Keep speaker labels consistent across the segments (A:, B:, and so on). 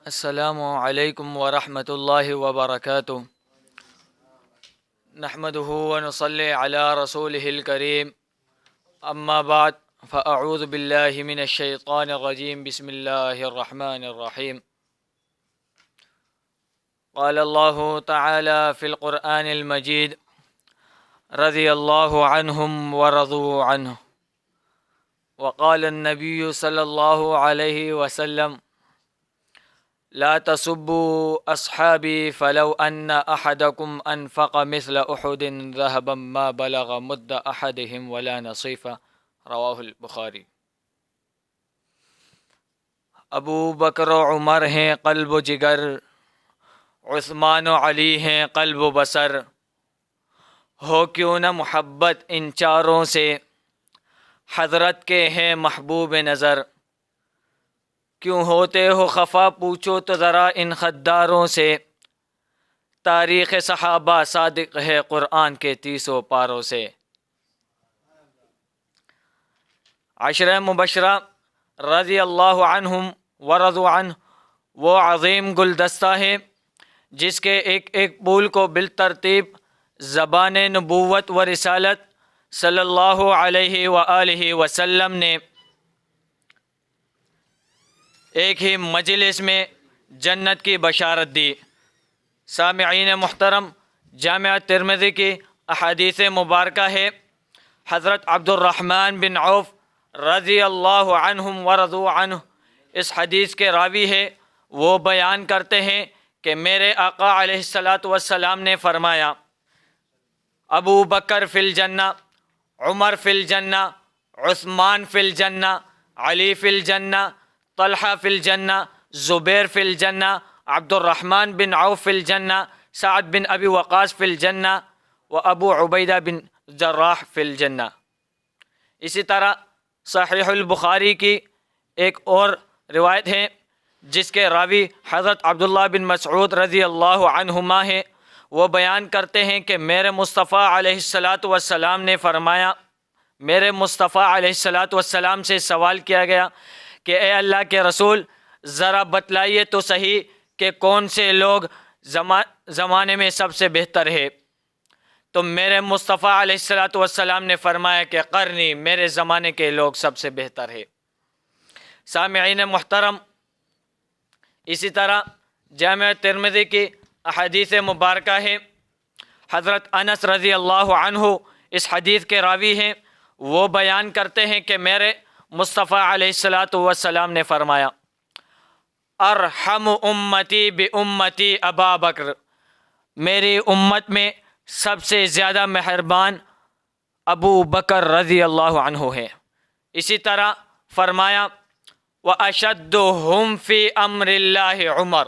A: السلام علیکم ورحمۃ اللہ وبرکاتہ۔ نحمده ونصلی علی رسوله الکریم، اما بعد فاعوذ باللہ من الشیطان الرجیم، بسم اللہ الرحمن الرحیم۔ قال اللہ تعالی فی القرآن المجید رضی اللہ عنہم ورضوا عنہ، وقال النبی صلی اللہ علیہ وسلم لا تسبوا اصحابی فلو ان احدکم انفق مثل احد ذهبا ما بلغ مد احدهم ولا نصیفہ، رواہ البخاری۔ ابو بکر و عمر ہیں قلب و جگر، عثمان و علی ہیں قلب و بصر، ہو کیوں نہ محبت ان چاروں سے، حضرت کے ہیں محبوب نظر۔ کیوں ہوتے ہو خفا پوچھو تو ذرا ان خداروں سے، تاریخ صحابہ صادق ہے قرآن کے 30 پاروں سے۔ عشرہ مبشرہ رضی اللہ عنہم ورضوا عنہ وہ عظیم گلدستہ ہے جس کے ایک ایک پھول کو بالترتیب زبان نبوت و رسالت صلی اللہ علیہ وآلہ وسلم نے ایک ہی مجلس میں جنت کی بشارت دی۔ سامعین محترم، جامعہ ترمذی کی احادیث مبارکہ ہے، حضرت عبد الرحمن بن عوف رضی اللہ عنہم ورضوا عنہ اس حدیث کے راوی ہے۔ وہ بیان کرتے ہیں کہ میرے آقا علیہ الصلاۃ والسلام نے فرمایا، ابو بکر فی الجنہ، عمر فی الجنہ، عثمان فی الجنہ، علی فی الجنہ، طلحہ فی الجنہ، زبیر فی الجنہ، عبد الرحمن بن عوف فی الجنہ، سعد بن ابی وقاص فی الجنہ، و ابو عبیدہ بن جراح فی الجنہ۔ اسی طرح صحیح البخاری کی ایک اور روایت ہے جس کے راوی حضرت عبداللہ بن مسعود رضی اللہ عنہما ہیں۔ وہ بیان کرتے ہیں کہ میرے مصطفیٰ علیہ الصلاۃ والسلام نے فرمایا، میرے مصطفیٰ علیہ الصلاۃ والسلام سے سوال کیا گیا کہ اے اللہ کے رسول، ذرا بتلائیے تو صحیح کہ کون سے لوگ زمانے میں سب سے بہتر ہے؟ تو میرے مصطفیٰ علیہ الصلاۃ والسلام نے فرمایا کہ قرنی، میرے زمانے کے لوگ سب سے بہتر ہے۔ سامعین محترم، اسی طرح جامعہ ترمذی کی احادیث مبارکہ ہے، حضرت انس رضی اللہ عنہ اس حدیث کے راوی ہیں۔ وہ بیان کرتے ہیں کہ میرے مصطفیٰ علیہ الصلاۃ والسلام نے فرمایا، ارحم امتی بامتی ابا بکر، میری امت میں سب سے زیادہ مہربان ابو بکر رضی اللہ عنہ ہے۔ اسی طرح فرمایا، واشدہم فی امر اللہ عمر،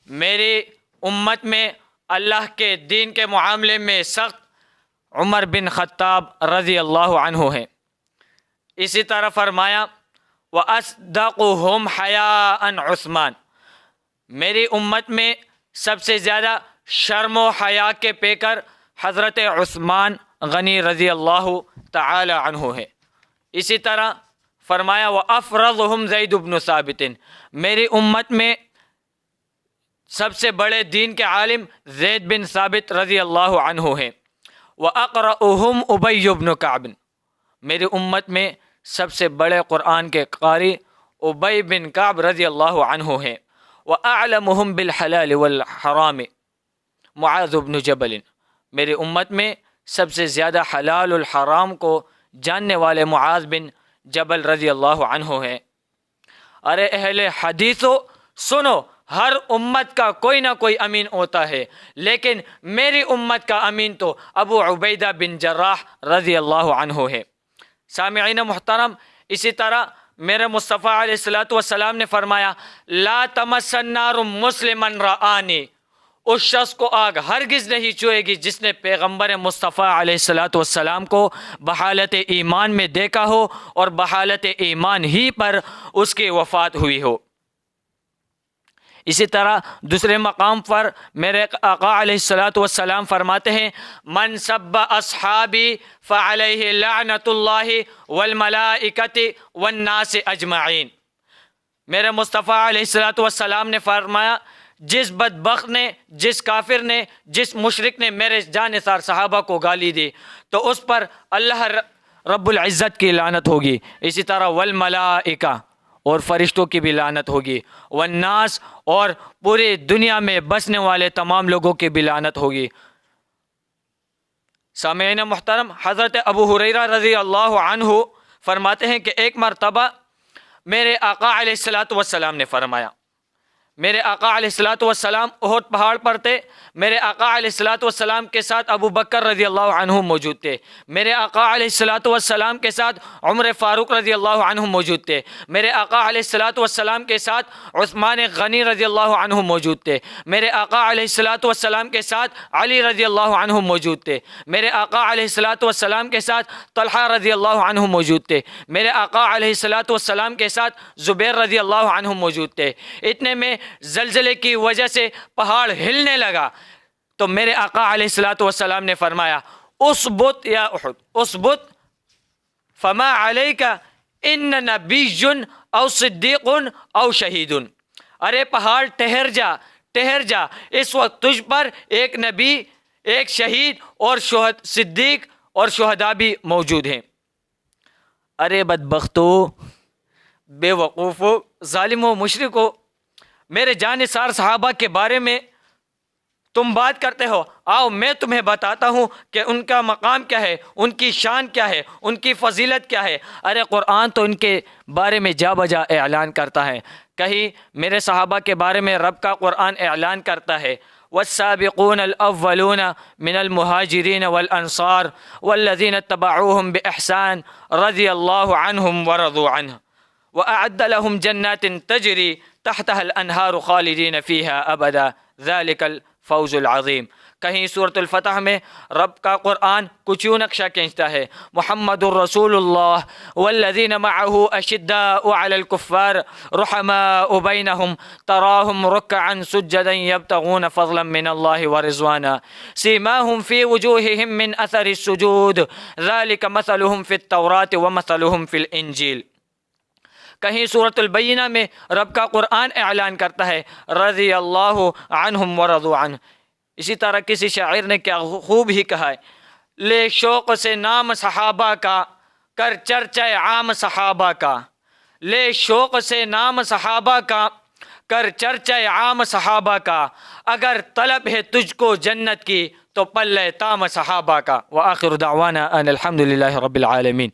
A: میری امت میں اللہ کے دین کے معاملے میں سخت عمر بن خطاب رضی اللہ عنہ ہیں۔ اسی طرح فرمایا، وَأَصْدَقُهُمْ حَيَاءً عثمان، میری امت میں سب سے زیادہ شرم و حیا کے پیکر حضرت عثمان غنی رضی اللہ تعالی عنہ ہے۔ اسی طرح فرمایا، وَأَفْرَضُهُمْ زید بن ثابت، میری امت میں سب سے بڑے دین کے عالم زید بن ثابت رضی اللہ عنہ ہیں۔ وَأَقْرَأُهُمْ أُبَيُّ بن کعب، میری امت میں سب سے بڑے قرآن کے قاری ابی بن کعب رضی اللہ عنہ ہیں۔ وَأَعْلَمُهُمْ بِالْحَلَالِ وَالْحَرَامِ معاذ بن جبل، میری امت میں سب سے زیادہ حلال الحرام کو جاننے والے معاذ بن جبل رضی اللہ عنہ ہیں۔ ارے اہل حدیثو سنو، ہر امت کا کوئی نہ کوئی امین ہوتا ہے، لیکن میری امت کا امین تو ابو عبیدہ بن جراح رضی اللہ عنہ ہے۔ سامعین محترم، اسی طرح میرے مصطفیٰ علیہ الصلاۃ والسلام نے فرمایا، لا تمس النار مسلما رآنی، اس شخص کو آگ ہرگز نہیں چھوئے گی جس نے پیغمبر مصطفیٰ علیہ الصلاۃ والسلام کو بحالت ایمان میں دیکھا ہو اور بحالت ایمان ہی پر اس کی وفات ہوئی ہو۔ اسی طرح دوسرے مقام پر میرے آقا علیہ الصلاۃ والسلام فرماتے ہیں، من سب اصحابی فعلیہ لعنت اللہ والملائکۃ والناس اجمعین، میرے مصطفیٰ علیہ الصلاۃ والسلام نے فرمایا جس بدبخت نے، جس کافر نے، جس مشرک نے میرے جانثار صحابہ کو گالی دی تو اس پر اللہ رب العزت کی لعنت ہوگی، اسی طرح والملائکہ اور فرشتوں کی بھی لعنت ہوگی، والناس اور پوری دنیا میں بسنے والے تمام لوگوں کی بھی لعنت ہوگی۔ سامعین محترم، حضرت ابو ہریرہ رضی اللہ عنہ فرماتے ہیں کہ ایک مرتبہ میرے آقا علیہ الصلاۃ والسلام نے فرمایا، میرے آقا علیہ الصلاۃ والسلام احد پہاڑ پر تھے، میرے آقا علیہ الصلاۃ والسلام کے ساتھ ابو بکر رضی اللہ عنہ موجود تھے، میرے آقا علیہ الصلاۃ والسلام کے ساتھ عمر فاروق رضی اللہ عنہ موجود تھے، میرے آقا علیہ الصلاۃ والسلام کے ساتھ عثمان غنی رضی اللہ عنہ موجود تھے، میرے آقا علیہ الصلاۃ والسلام کے ساتھ علی رضی اللہ عنہ موجود تھے، میرے آقا علیہ الصلاۃ والسلام کے ساتھ طلحہ رضی اللہ عنہ موجود تھے، میرے آقا علیہ الصلاۃ والسلام کے ساتھ زبیر رضی اللہ عنہ موجود تھے۔ اتنے میں زلزلے کی وجہ سے پہاڑ ہلنے لگا تو میرے آقا علیہ الصلاۃ والسلام نے فرمایا اثبت یا احد اثبت فما علیک ان نبی او صدیق او شہید، ارے پہاڑ ٹھہر جا ٹھہر جا، اس وقت تجھ پر ایک نبی، ایک شہید اور صدیق اور شہداء بھی موجود ہیں۔ ارے بدبختو، بے وقوفو، ظالمو، مشرکو، میرے جانثار صحابہ کے بارے میں تم بات کرتے ہو، آؤ میں تمہیں بتاتا ہوں کہ ان کا مقام کیا ہے، ان کی شان کیا ہے، ان کی فضیلت کیا ہے۔ ارے قرآن تو ان کے بارے میں جا بجا اعلان کرتا ہے، کہیں میرے صحابہ کے بارے میں رب کا قرآن اعلان کرتا ہے والسابقون الاولون من المہاجرین والانصار والذین اتبعوهم بإحسان رضی اللہ عنہم ورضوا عنہ وأعد لهم جنات تجری تحتها الانہار خالدین فیہا ابدا ذلک الفوز العظیم۔ کہیں سورۃ الفتح میں رب کا قرآن کچھ یوں نقشہ کھینچتا ہے محمد الرسول اللہ والذین معه اشداء علی الکفار رحماء بینہم تراہم رکعا سجدا یبتغون فضلا من اللہ ورضوانا سیماہم فی وجوہہم من اثر السجود ذلک مثلہم فی التوراۃ ومثلہم فی الانجیل۔ کہیں سورۃ البینہ میں رب کا قرآن اعلان کرتا ہے رضی اللہ عنہم ورضوا عنہ۔ اسی طرح کسی شاعر نے کیا خوب ہی کہا ہے، لے شوق سے نام صحابہ کا کر چرچہ عام صحابہ کا، لے شوق سے نام صحابہ کا کر چرچہ عام صحابہ کا، اگر طلب ہے تجھ کو جنت کی تو پلے تام صحابہ کا۔ وآخر دعوانا ان الحمد للہ رب العالمین۔